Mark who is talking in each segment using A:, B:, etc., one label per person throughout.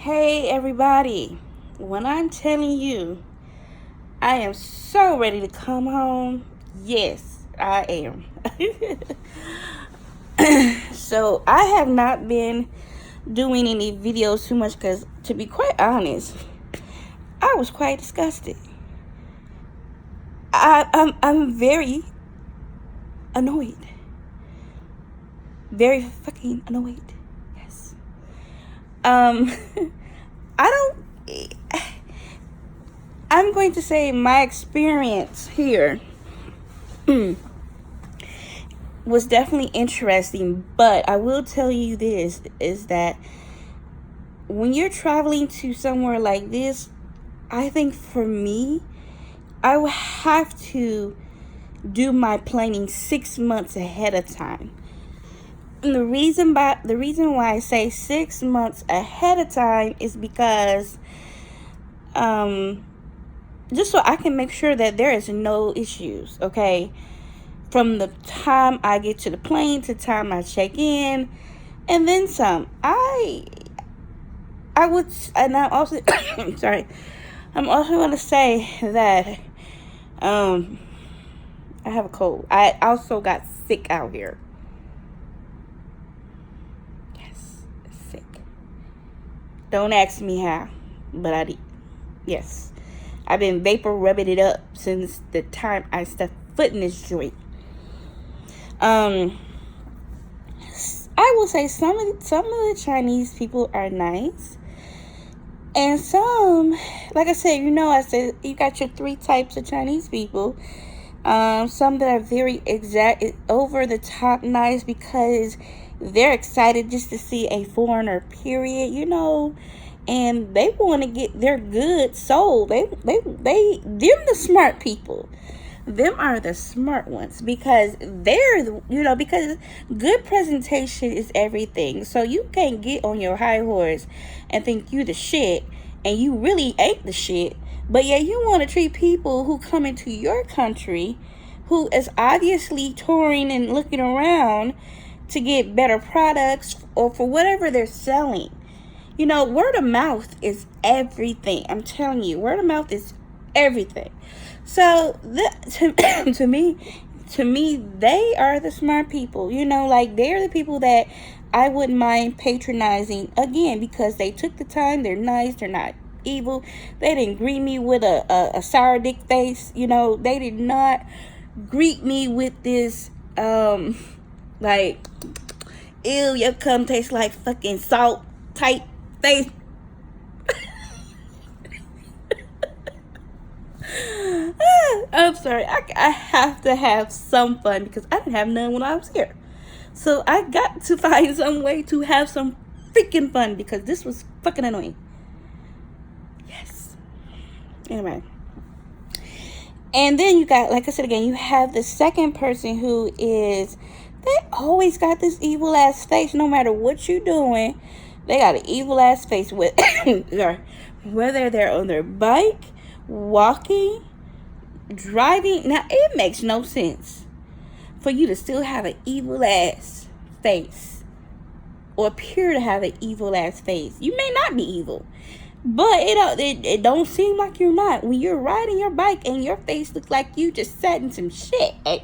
A: Hey everybody, when I'm telling you I am so ready to come home, yes, I am. So I have not been doing any videos too much because, to be quite honest, I was quite disgusted. I'm very annoyed. Very fucking annoyed. Yes. Um, I don't. I'm going to say my experience here was definitely interesting, but I will tell you this is that when you're traveling to somewhere like this, I think for me, I will have to do my planning 6 months ahead of time. And the reason why I say 6 months ahead of time is because just so I can make sure that there is no issues, okay? From the time I get to the plane to the time I check in, and then some. I would, and I'm also, sorry, I'm also going to say that I have a cold. I also got sick out here. Yes, sick. Don't ask me how, but I did. Yes. I've been vapor rubbing it up since the time I stepped foot in this joint. I will say some of the Chinese people are nice, and some, like I said, I said you got your three types of Chinese people. Some that are very over the top nice because they're excited just to see a foreigner, period, and they want to get their goods sold. Them the smart people. Them are the smart ones because because good presentation is everything. So you can't get on your high horse and think you the shit and you really ain't the shit. But yeah, you want to treat people who come into your country who is obviously touring and looking around to get better products or for whatever they're selling. Word of mouth is everything. I'm telling you, word of mouth is everything. So to me, they are the smart people. Like they're the people that I wouldn't mind patronizing again because they took the time. They're nice. They're not evil. They didn't greet me with a sour dick face. They did not greet me with this like, ew, your cum tastes like fucking salt type face. I'm sorry. I have to have some fun because I didn't have none when I was here. So I got to find some way to have some freaking fun because this was fucking annoying. Yes. Anyway. And then you got, like I said again, you have the second person who is, they always got this evil ass face no matter what you're doing. They got an evil ass face with whether they're on their bike, walking, driving. Now it makes no sense for you to still have an evil ass face or appear to have an evil ass face. You may not be evil, but it don't seem like you're not when you're riding your bike and your face looks like you just sat in some shit. Hey,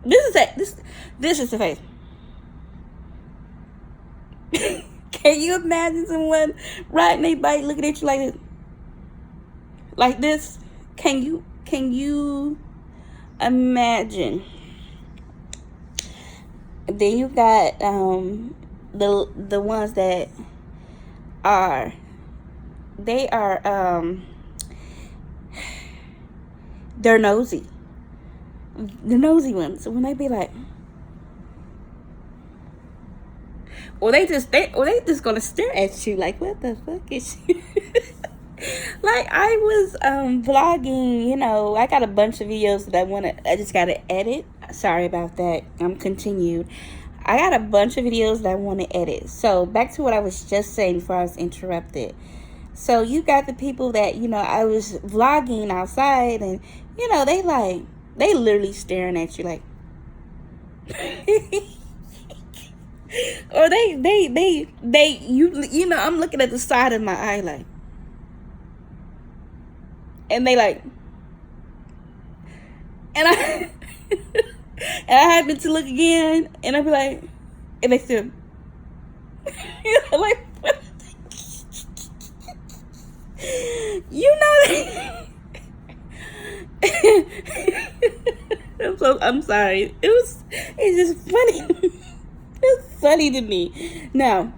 A: this is the face. Can you imagine someone riding their bike looking at you like this? Like this? Can you imagine? Then you got the ones that are they're nosy. The nosy ones. When they be like, or they just gonna stare at you like, what the fuck is she? Like I was vlogging, I got a bunch of videos that I just gotta edit. Sorry about that. I'm continued. I got a bunch of videos that I want to edit. So back to what I was just saying before I was interrupted. So you got the people that, I was vlogging outside and, they literally staring at you like, Or you know, I'm looking at the side of my eye like, and they like, and I and I happen to look again, and I be like, and they still, you know, like, you know that. I'm sorry. It's just funny. It's funny to me. Now,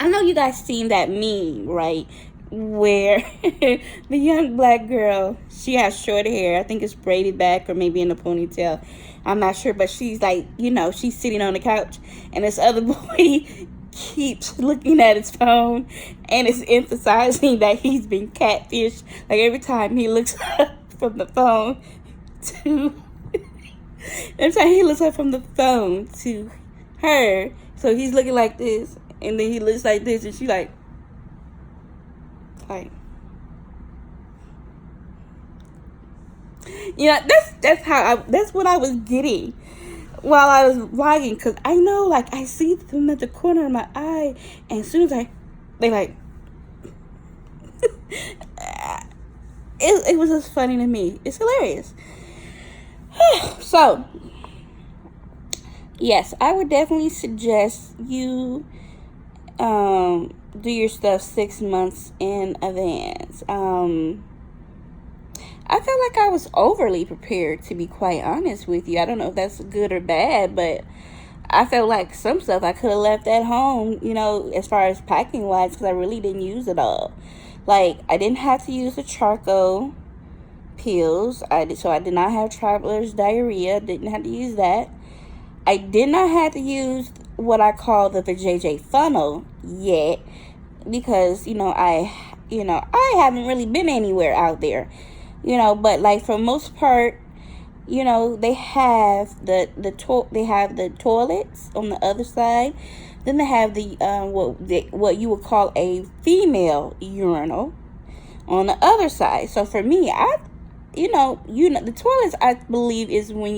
A: I know you guys seen that meme, right? Where the young black girl, she has short hair. I think it's braided back or maybe in a ponytail. I'm not sure, but she's like, you know, she's sitting on the couch, and this other boy keeps looking at his phone, and it's emphasizing that he's been catfished. Like every time he looks up from the phone to, every time he looks up from the phone to her, so he's looking like this, and then he looks like this, and she like, you know, that's what I was getting while I was vlogging, because I know, like, I see them at the corner of my eye, and as soon as they like, it was just funny to me. It's hilarious. So, yes, I would definitely suggest you do your stuff 6 months in advance. I felt like I was overly prepared, to be quite honest with you. I don't know if that's good or bad, but I felt like some stuff I could have left at home, you know, as far as packing wise, because I really didn't use it all. Like, I didn't have to use the charcoal pills. So I did not have traveler's diarrhea. Didn't have to use that. I did not have to use what I call the JJ funnel yet, because, you know, I haven't really been anywhere out there. You know, but like for most part, you know, they have they have the toilets on the other side. Then they have the what you would call a female urinal on the other side. So for me, you know the toilets, I believe, is when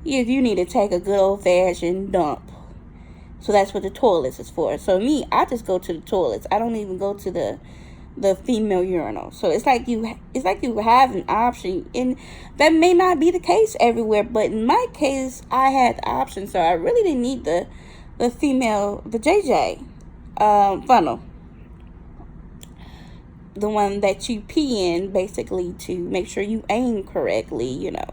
A: if you need to take a good old fashioned dump. So that's what the toilets is for. So me, I just go to the toilets. I don't even go to the female urinal. So it's like you have an option, and that may not be the case everywhere, but in my case I had the option, so I really didn't need the JJ funnel, the one that you pee in, basically, to make sure you aim correctly, you know.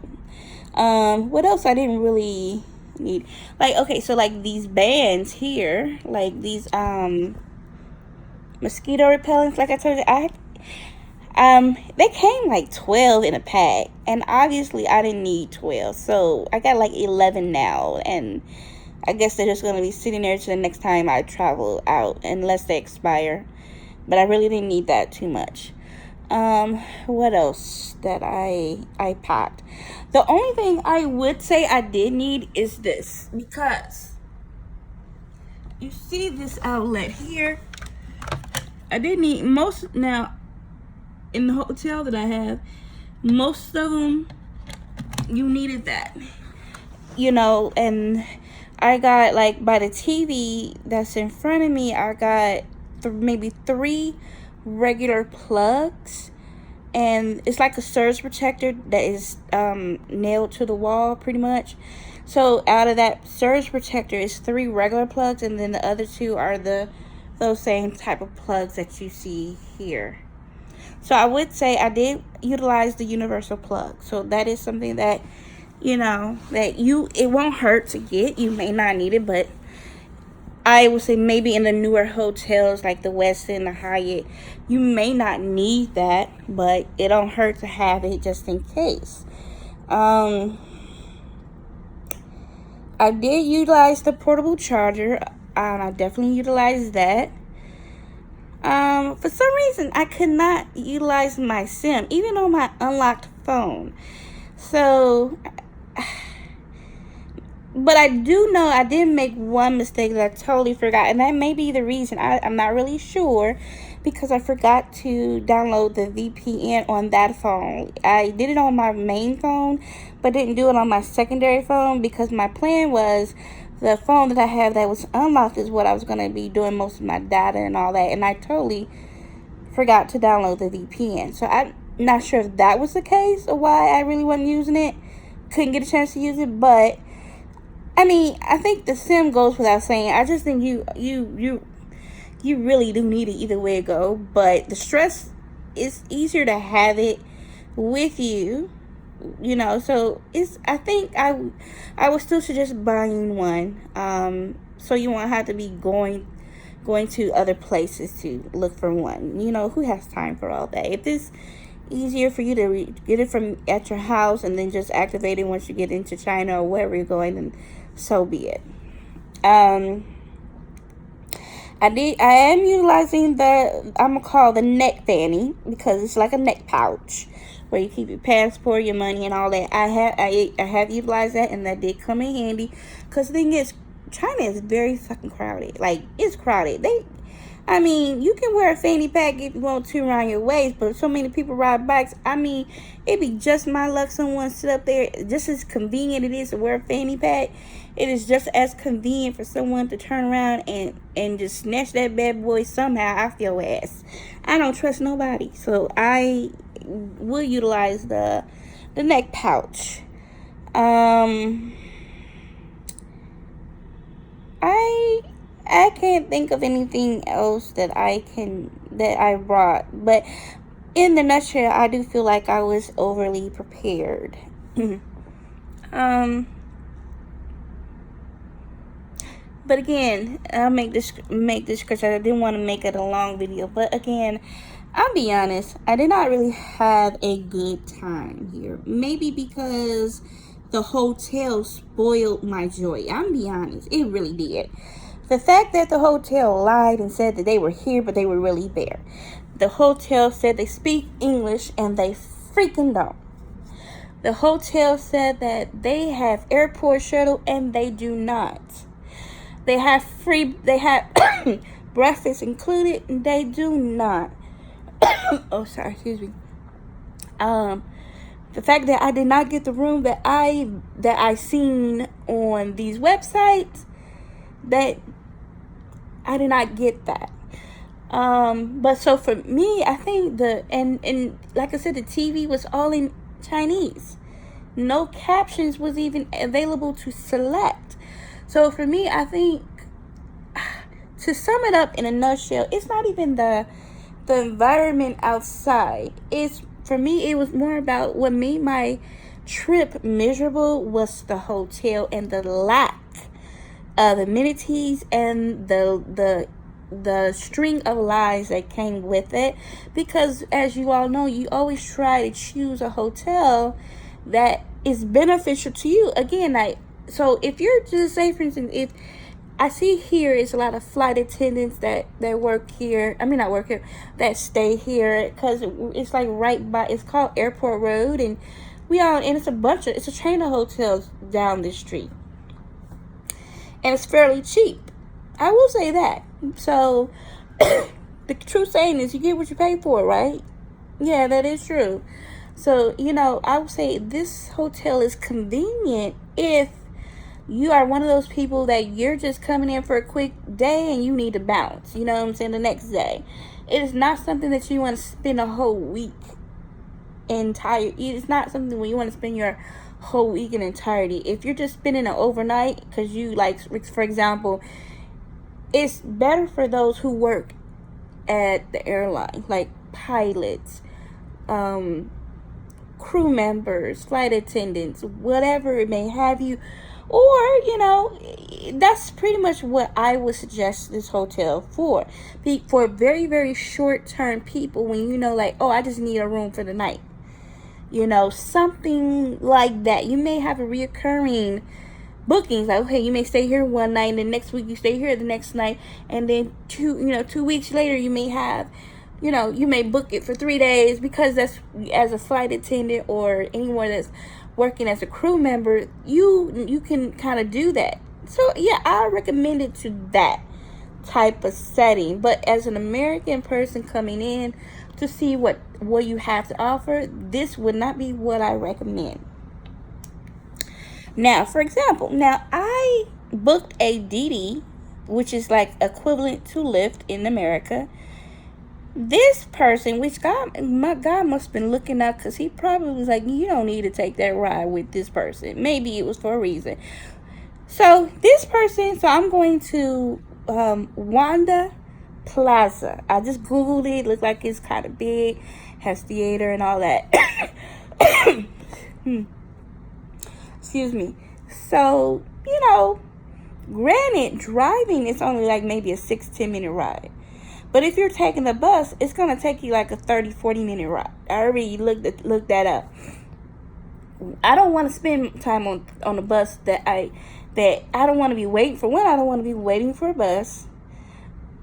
A: What else I didn't really need, like, okay, so like these bands here, like these mosquito repellents, like I told you, they came like 12 in a pack, and obviously I didn't need 12, so I got like 11 now, and I guess they're just going to be sitting there till the next time I travel out, unless they expire, but I really didn't need that too much. What else that I packed? The only thing I would say I did need is this, because you see this outlet here, I did need most. Now, in the hotel that I have, most of them, you needed that, you know. And I got, like, by the TV that's in front of me, I got maybe 3 regular plugs, and it's like a surge protector that is nailed to the wall, pretty much. So out of that surge protector is 3 regular plugs, and then the other 2 are those same type of plugs that you see here. So I would say I did utilize the universal plug. So that is something that, you know, that it won't hurt to get. You may not need it, but I would say maybe in the newer hotels like the Westin, the Hyatt, you may not need that, but it don't hurt to have it just in case. I did utilize the portable charger. I definitely utilized that. For some reason, I could not utilize my SIM, even on my unlocked phone. So, but I do know I did make one mistake that I totally forgot, and that may be the reason. I'm not really sure, because I forgot to download the VPN on that phone. I did it on my main phone, but didn't do it on my secondary phone, because my plan was the phone that I have that was unlocked is what I was going to be doing most of my data and all that, and I totally forgot to download the VPN. So I'm not sure if that was the case or why I really wasn't using it. Couldn't get a chance to use it, but I mean, I think the sim goes without saying. I just think you really do need it either way it go. But the stress is easier to have it with you, you know. So I think I would still suggest buying one. So you won't have to be going to other places to look for one. You know, who has time for all that? If it's easier for you to get it from at your house and then just activate it once you get into China or wherever you're going, then so be it. I am utilizing I'm gonna call the neck fanny, because it's like a neck pouch where you keep your passport, your money, and all that. I have utilized that, and that did come in handy. Because the thing is, China is very fucking crowded. Like, it's crowded. I mean, you can wear a fanny pack if you want to around your waist, but so many people ride bikes. I mean, it'd be just my luck someone sit up there. Just as convenient it is to wear a fanny pack, it is just as convenient for someone to turn around and just snatch that bad boy somehow off your ass. I don't trust nobody, so I will utilize the neck pouch. I can't think of anything else that I brought, but in the nutshell, I do feel like I was overly prepared. But again, I'll make this because I didn't want to make it a long video. But again, I'll be honest, I did not really have a good time here. Maybe because the hotel spoiled my joy. I'll be honest, it really did. The fact that the hotel lied and said that they were here, but they were really there. The hotel said they speak English, and they freaking don't. The hotel said that they have airport shuttle, and they do not. They have breakfast included, and they do not. Oh, sorry, excuse me. The fact that I did not get the room that I seen on these websites, that I did not get that. But so for me, I think and like I said, the TV was all in Chinese. No captions was even available to select. So for me, I think, to sum it up in a nutshell, it's not even the environment outside. For me, it was more about what made my trip miserable was the hotel and the lack of amenities and the string of lies that came with it. Because as you all know, you always try to choose a hotel that is beneficial to you. Again, so if you're, just say for instance, if I see here is a lot of flight attendants that work here. I mean, not work here, that stay here, because it's like right by, it's called Airport Road, and it's a chain of hotels down the street. And it's fairly cheap. I will say that. So, the true saying is, you get what you pay for, right? Yeah, that is true. So, I would say this hotel is convenient if you are one of those people that you're just coming in for a quick day and you need to bounce. You know what I'm saying? The next day. It is not something that you want to spend a whole week It's not something where you want to spend your whole week in entirety. If you're just spending an overnight, because you, like, for example, it's better for those who work at the airline, like pilots, crew members, flight attendants, whatever it may have you. Or, that's pretty much what I would suggest this hotel for. For very, very short-term people, when like, oh, I just need a room for the night. Something like that. You may have a reoccurring bookings. Like, okay, you may stay here one night, and the next week you stay here the next night. And then 2 weeks later, you may have, you may book it for 3 days, because that's, as a flight attendant or anyone that's working as a crew member, you can kind of do that. So yeah, I recommend it to that type of setting. But as an American person coming in to see what you have to offer, this would not be what I recommend. Now, for example, I booked a Didi, which is like equivalent to Lyft in America. This person, which my God must have been looking up, because he probably was like, you don't need to take that ride with this person. Maybe it was for a reason. So this person, so I'm going to Wanda Plaza. I just Googled it. Looked like it's kind of big, has theater and all that. Excuse me. So, granted, driving is only like maybe a 6-10 minute ride. But if you're taking the bus, it's going to take you like a 30-40 minute ride. I already looked that up. I don't want to spend time on the bus that I don't want to be waiting for. One, I don't want to be waiting for a bus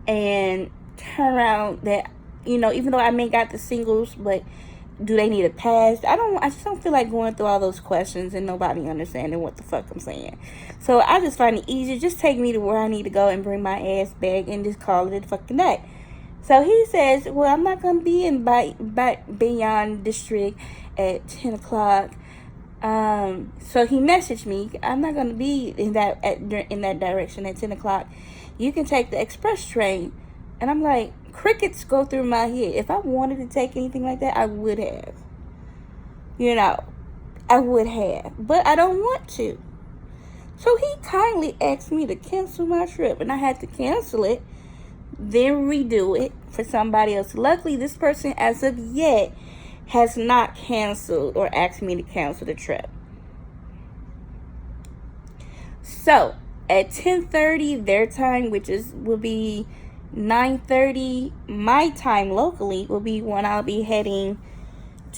A: and turn around that, even though I may got the singles, but do they need a pass? I just don't feel like going through all those questions and nobody understanding what the fuck I'm saying. So I just find it easier. Just take me to where I need to go and bring my ass back and just call it a fucking day. So he says, well, I'm not going to be in Beyond District at 10 o'clock. So he messaged me, I'm not going to be in that direction at 10 o'clock. You can take the express train. And I'm like, crickets go through my head. If I wanted to take anything like that, I would have. I would have. But I don't want to. So he kindly asked me to cancel my trip. And I had to cancel it, then redo it for somebody else. Luckily, this person, as of yet, has not canceled or asked me to cancel the trip. So, at 10:30 their time, which will be 9:30 my time locally, will be when I'll be heading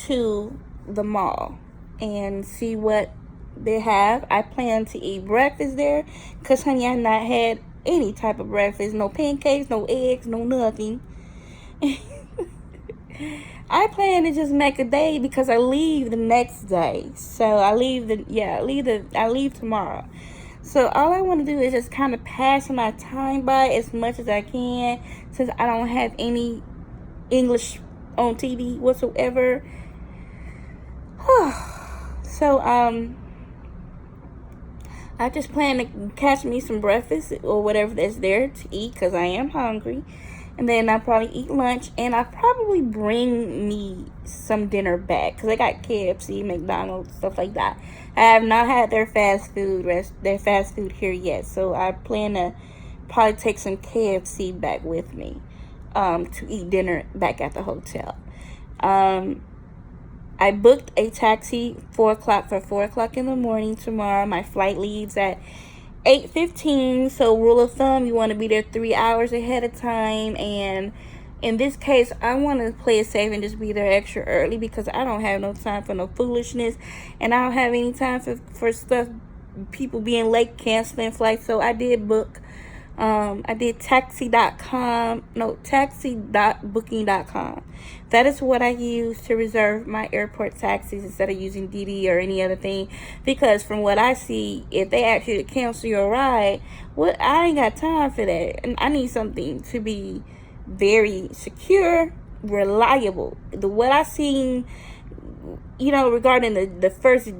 A: to the mall and see what they have. I plan to eat breakfast there because, honey, I've not had any type of breakfast. No pancakes, no eggs, no nothing. I plan to just make a day because I leave the next day. So I leave tomorrow. So all I want to do is just kind of pass my time by as much as I can, since I don't have any English on TV whatsoever. So I just plan to catch me some breakfast or whatever that's there to eat because I am hungry. And then I'll probably eat lunch, and I'll probably bring me some dinner back because I got KFC, McDonald's, stuff like that. I have not had their fast food here yet, so I plan to probably take some KFC back with me to eat dinner back at the hotel. I booked a taxi 4 o'clock in the morning tomorrow. My flight leaves at 8:15, so rule of thumb, you want to be there 3 hours ahead of time. And in this case, I want to play it safe and just be there extra early because I don't have no time for no foolishness, and I don't have any time for stuff, people being late, canceling flights. So I did book, I did taxi.booking.com. That is what I use to reserve my airport taxis instead of using Didi or any other thing. Because from what I see, if they ask you to cancel your ride, I ain't got time for that. And I need something to be very secure, reliable. What I seen, regarding the first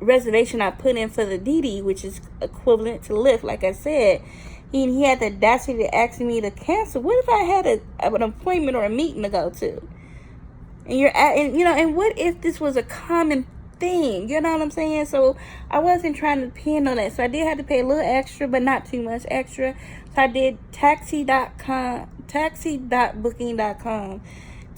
A: reservation I put in for the Didi, which is equivalent to Lyft, like I said, he had the audacity to ask me to cancel. What if I had an appointment or a meeting to go to? And what if this was a common thing? You know what I'm saying? So I wasn't trying to depend on that. So I did have to pay a little extra, but not too much extra. So I did taxi.booking.com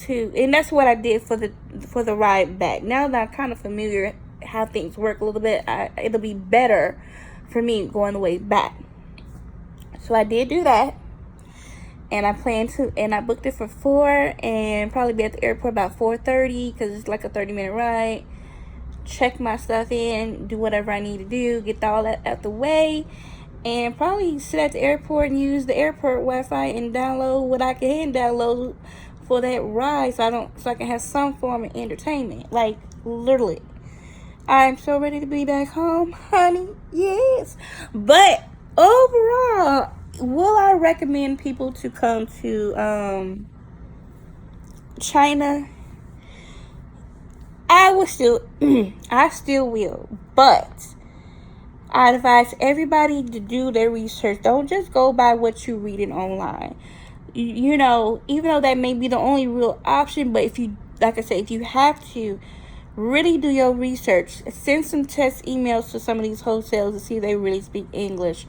A: and that's what I did for the ride back. Now that I'm kind of familiar how things work a little bit, it'll be better for me going the way back. So I did do that. And I booked it for 4 and probably be at the airport about 4:30 because it's like a 30-minute ride. Check my stuff in, do whatever I need to do, get all that out the way, and probably sit at the airport and use the airport Wi-Fi and download what I can download for that ride so I can have some form of entertainment. Like, literally. I'm so ready to be back home, honey. Yes. But overall, will I recommend people to come to China? I still will, but I advise everybody to do their research. Don't just go by what you're reading online. You know, even though that may be the only real option, but if you, like I said, if you have to, really do your research. Send some test emails to some of these hotels to see if they really speak English.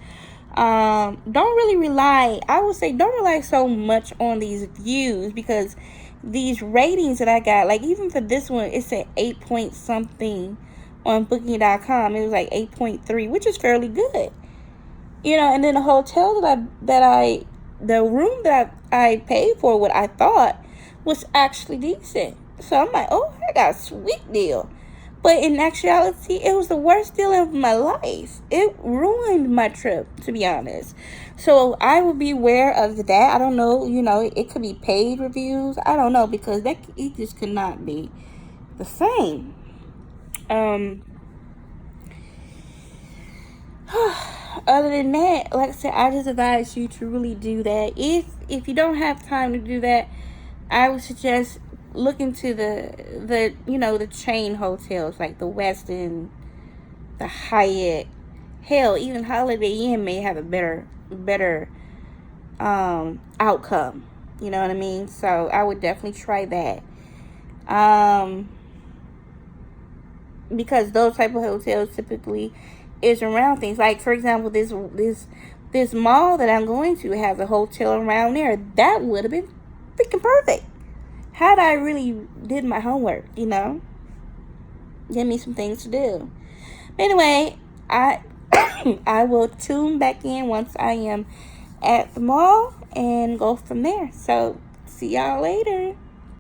A: Don't really rely, I would say, don't rely so much on these views, because these ratings that I got, like even for this one, it's at 8 point something on booking.com. It was like 8.3, which is fairly good. You know, and then the hotel the room that I paid for, what I thought was actually decent. So I'm like, oh, I got a sweet deal. But in actuality, it was the worst deal of my life. It ruined my trip, to be honest. So I will be aware of that. I don't know, you know, it could be paid reviews. I don't know, because it just could not be the same. Other than that, like I said, I just advise you to really do that. If you don't have time to do that, I would suggest look into the you know, the chain hotels like the Westin, the Hyatt. Hell, even Holiday Inn may have a better outcome. You know what I mean? So I would definitely try that. Because those type of hotels typically is around things. Like, for example, this mall that I'm going to has a hotel around there. That would have been freaking perfect had I really did my homework, you know. Give me some things to do. But anyway, I I will tune back in once I am at the mall and go from there. So see y'all later.